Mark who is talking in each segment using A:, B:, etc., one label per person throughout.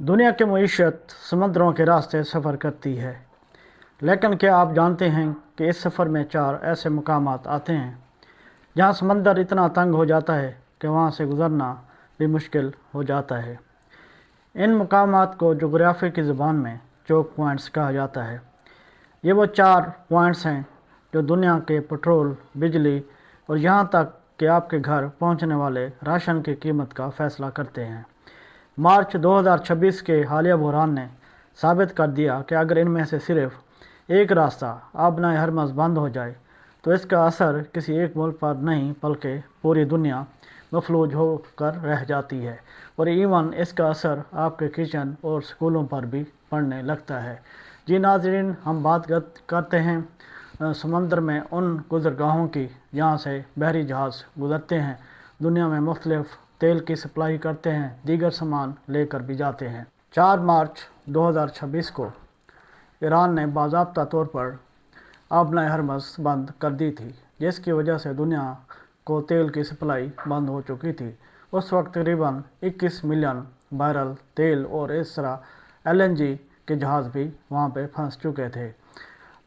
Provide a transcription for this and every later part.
A: दुनिया की मईशत समुद्रों के रास्ते सफ़र करती है, लेकिन क्या आप जानते हैं कि इस सफ़र में 4 ऐसे मकामात आते हैं जहां समंदर इतना तंग हो जाता है कि वहां से गुज़रना भी मुश्किल हो जाता है। इन मकामात को जोग्राफ़ी की ज़बान में चोक पॉइंट्स कहा जाता है। ये वो 4 पॉइंट्स हैं जो दुनिया के पेट्रोल, बिजली और यहाँ तक कि आपके घर पहुँचने वाले राशन की कीमत का फ़ैसला करते हैं। मार्च 2026 के हालिया बहरान ने साबित कर दिया कि अगर इनमें से सिर्फ एक रास्ता आबनाए हरमज़ बंद हो जाए तो इसका असर किसी एक मुल्क पर नहीं बल्कि पूरी दुनिया मफलूज होकर रह जाती है, और इवन इसका असर आपके किचन और स्कूलों पर भी पड़ने लगता है। जी नाज़रीन, हम बात करते हैं समंदर में उन गुज़रगाहों की जहाँ से बहरी जहाज़ गुज़रते हैं, दुनिया में मुख्तलिफ तेल की सप्लाई करते हैं, दीगर सामान लेकर भी जाते हैं। 4 मार्च 2026 को ईरान ने बाज़ाब्ता तौर पर आबनाए हरमज़ बंद कर दी थी, जिसकी वजह से दुनिया को तेल की सप्लाई बंद हो चुकी थी। उस वक्त तकरीबन 21 मिलियन बैरल तेल और इस तरह LNG के जहाज़ भी वहाँ पे फंस चुके थे।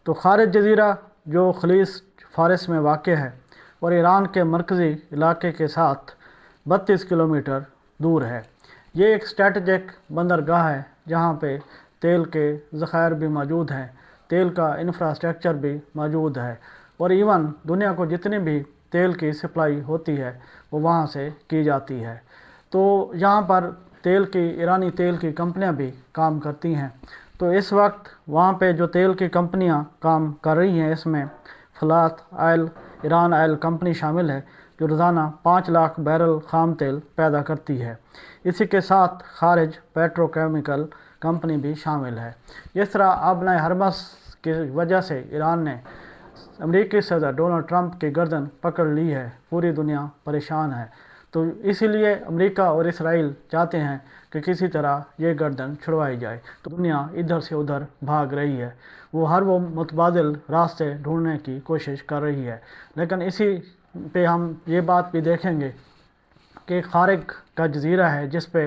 A: तो खारिज जजीरा जो खलीज फारिस में वाक़ है और ईरान के मरकज़ी इलाके के साथ 32 किलोमीटर दूर है, ये एक स्ट्रेटजिक बंदरगाह है जहाँ पे तेल के ज़खायर भी मौजूद हैं, तेल का इंफ्रास्ट्रक्चर भी मौजूद है, और इवन दुनिया को जितनी भी तेल की सप्लाई होती है वो वहाँ से की जाती है। तो यहाँ पर ईरानी तेल की कंपनियाँ भी काम करती हैं। तो इस वक्त वहाँ पे जो तेल की कंपनियाँ काम कर रही हैं, इसमें फलात आयल, ईरान आयल कंपनी शामिल है जो रोज़ाना 5 लाख बैरल खाम तेल पैदा करती है। इसी के साथ खारिज पेट्रोकेमिकल कंपनी भी शामिल है। इस तरह आबनाए हरमज़ की वजह से ईरान ने अमेरिकी सदर डोनाल्ड ट्रंप की गर्दन पकड़ ली है, पूरी दुनिया परेशान है। तो इसीलिए अमेरिका और इसराइल चाहते हैं कि किसी तरह ये गर्दन छुड़वाई जाए। तो दुनिया इधर से उधर भाग रही है, वो मुतबादिल रास्ते ढूंढने की कोशिश कर रही है। लेकिन इसी पे हम ये बात भी देखेंगे कि खारिग का जजीरा है जिस पे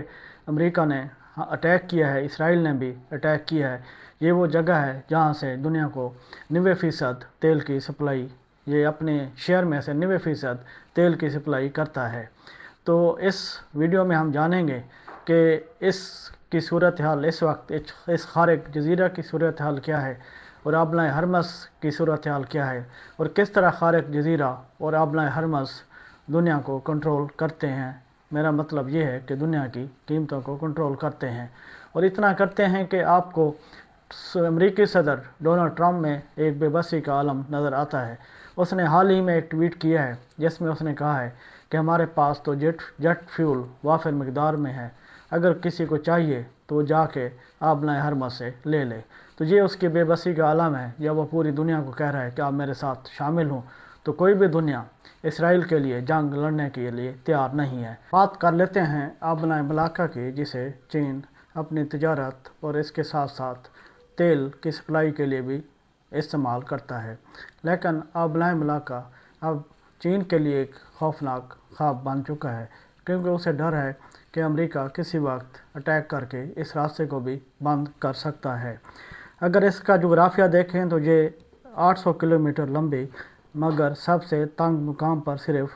A: अमेरिका ने अटैक किया है, इसराइल ने भी अटैक किया है। ये वो जगह है जहाँ से दुनिया को 90% तेल की सप्लाई, ये अपने शेयर में से 90% तेल की सप्लाई करता है। तो इस वीडियो में हम जानेंगे कि इसकी सूरत हाल इस वक्त इस खारिग जजीरा की सूरत हाल क्या है और आबनाए हरमज़ की सूरत हाल क्या है, और किस तरह खारिग जजीरा और आबनाए हरमज़ दुनिया को कंट्रोल करते हैं। मेरा मतलब ये है कि दुनिया की कीमतों को कंट्रोल करते हैं, और इतना करते हैं कि आपको अमेरिकी सदर डोनाल्ड ट्रंप में एक बेबसी का आलम नज़र आता है। उसने हाल ही में एक ट्वीट किया है जिसमें उसने कहा है कि हमारे पास तो जेट फ्यूल वाफिर मकदार में है, अगर किसी को चाहिए तो जाके आबनाए हरमज़ से ले ले। तो ये उसकी बेबसी का आलम है, या वो पूरी दुनिया को कह रहा है कि आप मेरे साथ शामिल हों। तो कोई भी दुनिया इसराइल के लिए जंग लड़ने के लिए तैयार नहीं है। बात कर लेते हैं आबनाए मलाका की, जिसे चीन अपनी तिजारत और इसके साथ साथ तेल की सप्लाई के लिए भी इस्तेमाल करता है। लेकिन आबनाए मलाका अब चीन के लिए एक खौफनाक ख्वाब बन चुका है, क्योंकि उसे डर है कि अमेरिका किसी वक्त अटैक करके इस रास्ते को भी बंद कर सकता है। अगर इसका जोग्राफिया देखें तो ये 800 किलोमीटर लंबी मगर सबसे तंग मुकाम पर सिर्फ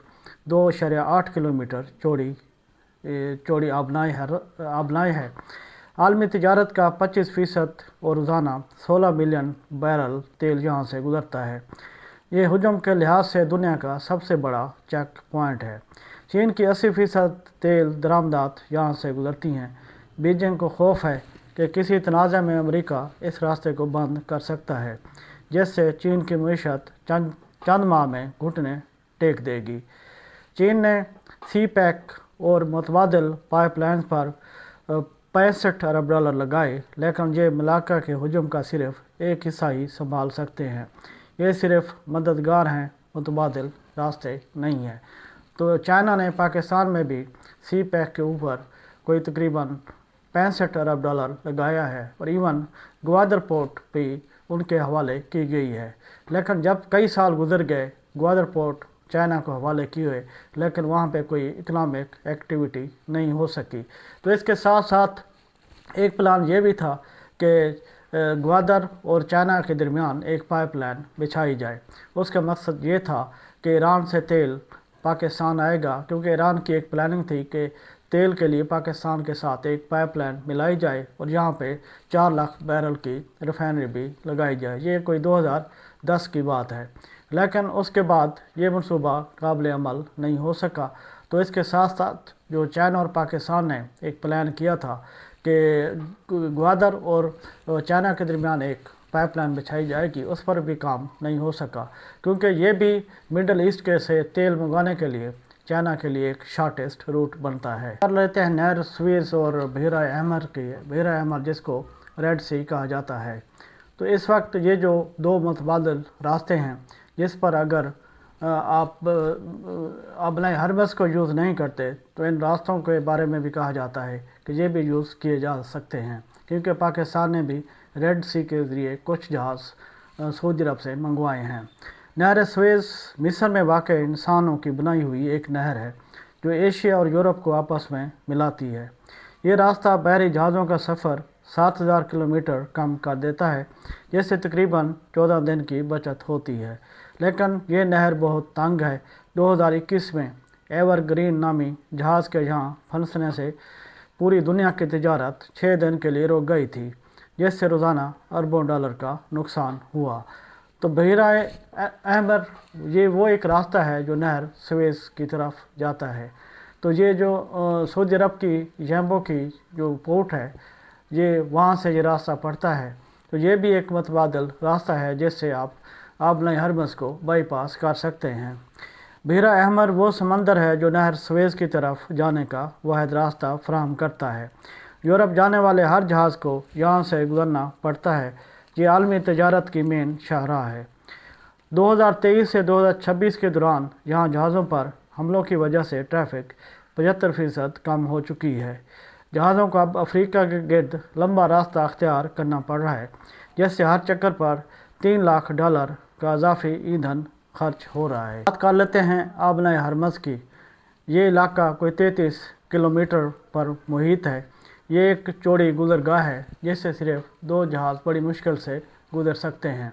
A: 2.8 किलोमीटर चौड़ी आबनाए है। आलमी तिजारत का 25% और रोज़ाना 16 मिलियन बैरल तेल यहाँ से गुजरता है। ये हजम के लिहाज से दुनिया का सबसे बड़ा चेक पॉइंट है। चीन की 80% तेल दरामदात यहाँ से गुजरती हैं। बीजिंग को खौफ है कि किसी तनाज़े में अमेरिका इस रास्ते को बंद कर सकता है, जिससे चीन की मईशत चंद माह में घुटने टेक देगी। चीन ने CPEC और मुतबादिल पाइपलाइन पर 65 अरब डॉलर लगाए, लेकिन ये मलाका के हजम का सिर्फ एक हिस्सा ही संभाल सकते हैं। ये सिर्फ मददगार हैं, मुतबादिल रास्ते नहीं हैं। तो चाइना ने पाकिस्तान में भी CPEC के ऊपर कोई तकरीबन 65 अरब डॉलर लगाया है, और इवन ग्वादर पोर्ट भी उनके हवाले की गई है। लेकिन जब कई साल गुजर गए, ग्वादर पोर्ट चाइना को हवाले किए हुए, लेकिन वहाँ पे कोई इकनॉमिक एक्टिविटी नहीं हो सकी। तो इसके साथ साथ ایک پلان یہ بھی تھا کہ گوادر اور چائنا کے درمیان ایک پائپ لائن بچھائی جائے۔ اس کا مقصد یہ تھا کہ ایران سے تیل پاکستان آئے گا، کیونکہ ایران کی ایک پلاننگ تھی کہ تیل کے لیے پاکستان کے ساتھ ایک پائپ لائن ملائی جائے اور یہاں پہ 4 لاکھ بیرل کی ریفائنری بھی لگائی جائے۔ یہ کوئی 2010 کی بات ہے، لیکن اس کے بعد یہ منصوبہ قابل عمل نہیں ہو سکا۔ تو اس کے ساتھ ساتھ جو چائنا اور پاکستان نے ایک پلان کیا تھا کہ گوادر اور چائنا کے درمیان ایک پائپ لائن بچھائی جائے گی، اس پر بھی کام نہیں ہو سکا، کیونکہ یہ بھی مڈل ایسٹ کے سے تیل منگوانے کے لیے چائنا کے لیے ایک شارٹیسٹ روٹ بنتا ہے۔ کر لیتے ہیں نہر سویز اور بحیرہ احمر کی، بحیرہ احمر جس کو ریڈ سی کہا جاتا ہے۔ تو اس وقت یہ جو 2 متبادل راستے ہیں جس پر اگر آپ ابنائے ہرمز کو یوز نہیں کرتے تو ان راستوں کے بارے میں بھی کہا جاتا ہے کہ یہ بھی یوز کیے جا سکتے ہیں، کیونکہ پاکستان نے بھی ریڈ سی کے ذریعے کچھ جہاز سعودی عرب سے منگوائے ہیں۔ نہر سویز مصر میں واقع انسانوں کی بنائی ہوئی ایک نہر ہے جو ایشیا اور یورپ کو آپس میں ملاتی ہے۔ یہ راستہ بحری جہازوں کا سفر 7000 کلومیٹر کم کر دیتا ہے، جس سے تقریباً 14 دن کی بچت ہوتی ہے، لیکن یہ نہر بہت تنگ ہے۔ 2021 میں ایور گرین نامی جہاز کے یہاں پھنسنے سے پوری دنیا کی تجارت 6 دن کے لیے رک گئی تھی، جس سے روزانہ اربوں ڈالر کا نقصان ہوا۔ تو بحیرہ احمر یہ وہ ایک راستہ ہے جو نہر سویز کی طرف جاتا ہے۔ تو یہ جو سعودی عرب کی یمبو کی جو پورٹ ہے، یہ وہاں سے یہ راستہ پڑتا ہے۔ تو یہ بھی ایک متبادل راستہ ہے جس سے آپ آبنائے ہرمز کو بائی پاس کر سکتے ہیں۔ بحیرہ احمر وہ سمندر ہے جو نہر سویز کی طرف جانے کا واحد راستہ فراہم کرتا ہے۔ یورپ جانے والے ہر جہاز کو یہاں سے گزرنا پڑتا ہے۔ یہ عالمی تجارت کی مین شاہراہ ہے۔ 2023 سے 2026 کے دوران یہاں جہازوں پر حملوں کی وجہ سے ٹریفک 75% کم ہو چکی ہے۔ جہازوں کو اب افریقہ کے گرد لمبا راستہ اختیار کرنا پڑ رہا ہے، جس سے ہر چکر پر $3 لاکھ کا اضافی ایندھن خرچ ہو رہا ہے۔ بات کر لیتے ہیں آبنائے ہرمز کی۔ یہ علاقہ کوئی 33 کلومیٹر پر محیط ہے۔ یہ ایک چوڑی گزرگاہ ہے جس سے صرف 2 جہاز بڑی مشکل سے گزر سکتے ہیں۔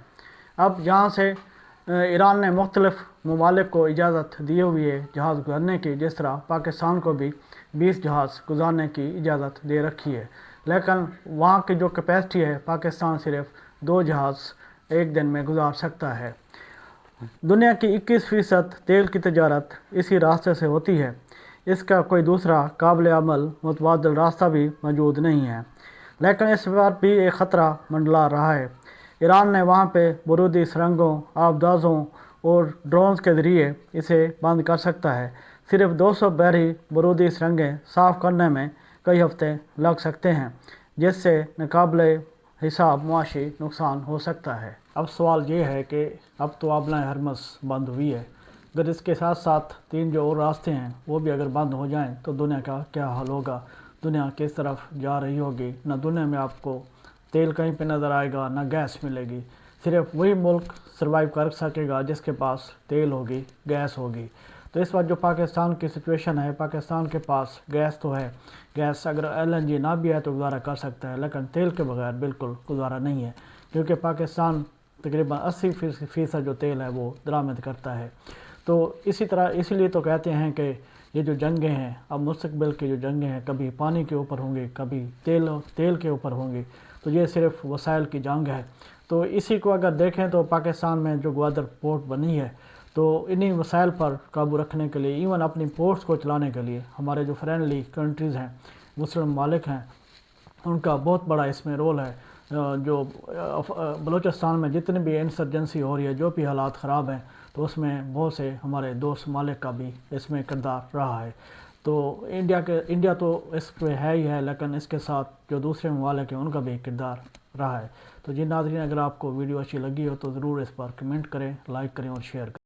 A: اب یہاں سے ایران نے مختلف ممالک کو اجازت دی ہوئی ہے جہاز گزارنے کی، جس طرح پاکستان کو بھی 20 جہاز گزارنے کی اجازت دے رکھی ہے، لیکن وہاں کی جو کیپیسٹی ہے پاکستان صرف 2 جہاز ایک دن میں گزار سکتا ہے۔ دنیا کی 21% تیل کی تجارت اسی راستے سے ہوتی ہے۔ اس کا کوئی دوسرا قابل عمل متبادل راستہ بھی موجود نہیں ہے، لیکن اس پر بھی ایک خطرہ منڈلا رہا ہے۔ ایران نے وہاں پہ بارودی سرنگوں، آبدازوں اور ڈرونز کے ذریعے اسے بند کر سکتا ہے۔ صرف 200 بحری بارودی سرنگیں صاف کرنے میں کئی ہفتے لگ سکتے ہیں، جس سے ناقابل حساب معاشی نقصان ہو سکتا ہے۔ اب سوال یہ ہے کہ اب تو آبنائے ہرمز بند ہوئی ہے، اگر اس کے ساتھ ساتھ 3 جو اور راستے ہیں وہ بھی اگر بند ہو جائیں تو دنیا کا کیا حال ہوگا؟ دنیا کس طرف جا رہی ہوگی؟ نہ دنیا میں آپ کو تیل کہیں پہ نظر آئے گا، نہ گیس ملے گی۔ صرف وہی ملک سروائیو کر سکے گا جس کے پاس تیل ہوگی، گیس ہوگی۔ تو اس وقت جو پاکستان کی سچویشن ہے، پاکستان کے پاس گیس تو ہے، گیس اگر LNG نہ بھی ہے تو گزارا کر سکتا ہے، لیکن تیل کے بغیر بالکل گزارا نہیں ہے، کیونکہ پاکستان تقریباً 80% جو تیل ہے وہ درآمد کرتا ہے۔ تو اسی لیے تو کہتے ہیں کہ یہ جو جنگیں ہیں، اب مستقبل کی جو جنگیں ہیں، کبھی پانی کے اوپر ہوں گی، کبھی تیل کے اوپر ہوں گی، تو یہ صرف وسائل کی جنگ ہے۔ تو اسی کو اگر دیکھیں تو پاکستان میں جو گوادر پورٹ بنی ہے، تو انہی وسائل پر قابو رکھنے کے لیے، ایون اپنی پورٹس کو چلانے کے لیے ہمارے جو فرینڈلی کنٹریز ہیں، مسلم ممالک ہیں، ان کا بہت بڑا اس میں رول ہے۔ جو بلوچستان میں جتنی بھی انسرجنسی ہو رہی ہے، جو بھی حالات خراب ہیں، تو اس میں بہت سے ہمارے دوست ممالک کا بھی اس میں کردار رہا ہے۔ تو انڈیا تو اس پہ ہے ہی ہے، لیکن اس کے ساتھ جو دوسرے ممالک ہیں ان کا بھی کردار رہا ہے۔ تو جی ناظرین، اگر آپ کو ویڈیو اچھی لگی ہو تو ضرور اس پر کمنٹ کریں، لائک کریں اور شیئر کریں۔